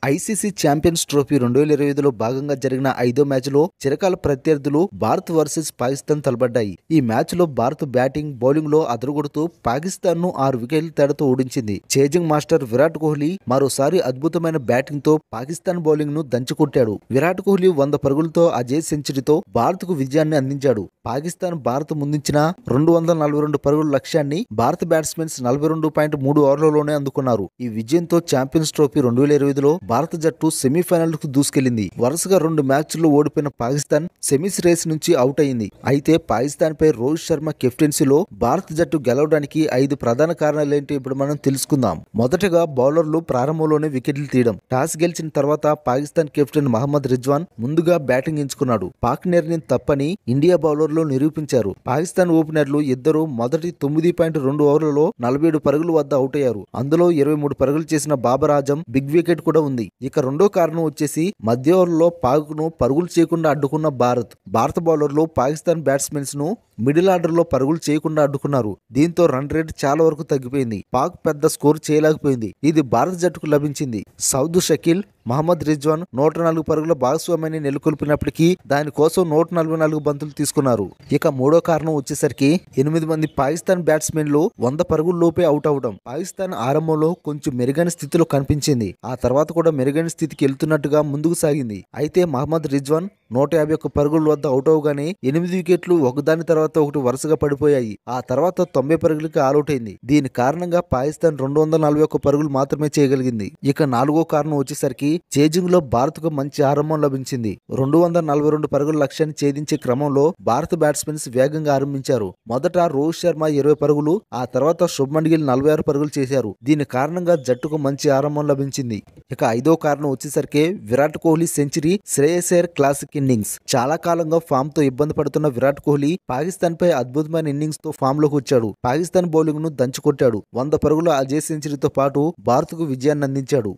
ICC champions trophy 2025లో భాగంగా జరిగిన 5వ మ్యాచ్లో చిరకాల ప్రత్యర్థులు భారత్ వర్సెస్ పాకిస్తాన్ తలపడ్డాయి. ఈ మ్యాచ్లో భారత్ బ్యాటింగ్, బౌలింగ్లో అదరగొడుతూ పాకిస్తాన్ను 6 వికెట్ల తేడాతో ఓడించింది. చేజింగ్ మాస్టర్ విరాట్ కోహ్లీ మరోసారి అద్భుతమైన బ్యాటింగ్తో పాకిస్తాన్ బౌలింగ్ను దంచుకొట్టాడు. విరాట్ కోహ్లీ 100 పరుగులతో అజేయ సెంచరీతో భారత్కు విజయాన్ని అందించాడు. పాకిస్తాన్ భారత్ ముందుంచిన 242 పరుగుల లక్ష్యాన్ని భారత బ్యాట్స్మెన్స్ 42.3 ఓవర్లలోనే అందుకున్నారు. ఈ విజయంతో ఛాంపియన్స్ ట్రోఫీ 2025లో భారత జట్టు సెమీఫైనల్ కు దూసుకెళ్లింది. వరుసగా 2 మ్యాచ్ల్లో ఓడిపోయిన పాకిస్తాన్ సెమీస్ రేస్ నుంచి అవుట్ అయింది. అయితే పాకిస్తాన్ పై రోహిత్ శర్మ కెప్టెన్సీలో భారత జట్టు గెలవడానికి 5 ప్రధాన కారణాలేంటి ఇప్పుడు మనం తెలుసుకుందాం. మొదటగా బౌలర్లు ప్రారంభంలోనే వికెట్లు తీయడం. టాస్ గెలిచిన తర్వాత పాకిస్తాన్ కెప్టెన్ మహమ్మద్ రిజ్వాన్ ముందుగా బ్యాటింగ్ ఎంచుకున్నాడు. పాక్ నిర్ణయం తప్పని ఇండియా బౌలర్లు నిరూపించారు. పాకిస్తాన్ ఓపెనర్లు ఇద్దరు మొదటి 9.2 ఓవర్లలో 47 పరుగుల వద్ద అవుట్ అయ్యారు. అందులో 23 పరుగులు చేసిన బాబర్ ఆజం బిగ్ వికెట్ కూడా ఉంది. ఇక రెండో కారణం వచ్చేసి మధ్య ఓవర్లో పాక్ ను పరుగులు చేయకుండా అడ్డుకున్న భారత బౌలర్లు పాకిస్తాన్ బ్యాట్స్మెన్స్ ను మిడిల్ ఆర్డర్ లో పరుగులు చేయకుండా అడ్డుకున్నారు. దీంతో రన్ రేట్ చాలా వరకు తగ్గిపోయింది. పాక్ పెద్ద స్కోర్ చేయలేకపోయింది. ఇది భారత జట్టుకు లభించింది. సౌద్ షకీల్, మహమ్మద్ రిజ్వాన్ 104 పరుగుల భాగస్వామ్యాన్ని నెలకొల్పినప్పటికీ దానికోసం 144 బంతులు తీసుకున్నారు. ఇక మూడో కారణం వచ్చేసరికి 8 మంది పాకిస్తాన్ బ్యాట్స్మెన్లు 100 పరుగుల లోపే అవుట్ అవడం. పాకిస్తాన్ ఆరంభంలో కొంచెం మెరుగైన స్థితిలో కనిపించింది. ఆ తర్వాత కూడా మెరుగైన స్థితికి వెళ్తున్నట్టుగా ముందుకు సాగింది. అయితే మహమ్మద్ రిజ్వాన్ 151 పరుగుల వద్ద అవుట్ అవగానే 8 వికెట్లు ఒకదాని తర్వాత ఒకటి వరుసగా పడిపోయాయి. ఆ తర్వాత 90 పరుగులకి ఆల్అౌట్ అయింది. దీని కారణంగా పాకిస్తాన్ 241 పరుగులు మాత్రమే చేయగలిగింది. ఇక నాలుగో కారణం వచ్చేసరికి చేజింగ్ లో భారత్ కు మంచి ఆరంభం లభించింది. 242 పరుగుల లక్ష్యాన్ని ఛేదించే క్రమంలో భారత బ్యాట్స్మెన్స్ వేగంగా ఆరంభించారు. మొదట రోహిత్ శర్మ 20 పరుగులు, ఆ తర్వాత శుభ్మన్ గిల్ 46 పరుగులు చేశారు. దీని కారణంగా జట్టుకు మంచి ఆరంభం లభించింది. ఇక ఐదో కారణం వచ్చేసరికి Virat Kohli century, Shreyas Iyer classic innings. చాలా కాలంగా ఫామ్ తో ఇబ్బంది పడుతున్న విరాట్ కోహ్లీ పాకిస్తాన్ పై అద్భుతమైన ఇన్నింగ్స్ తో ఫామ్ లోకి వచ్చాడు. పాకిస్తాన్ బౌలింగ్ ను దంచుకొట్టాడు. 100 పరుగుల అజేయ సెంచరీతో పాటు భారత్ కు విజయాన్ని అందించాడు.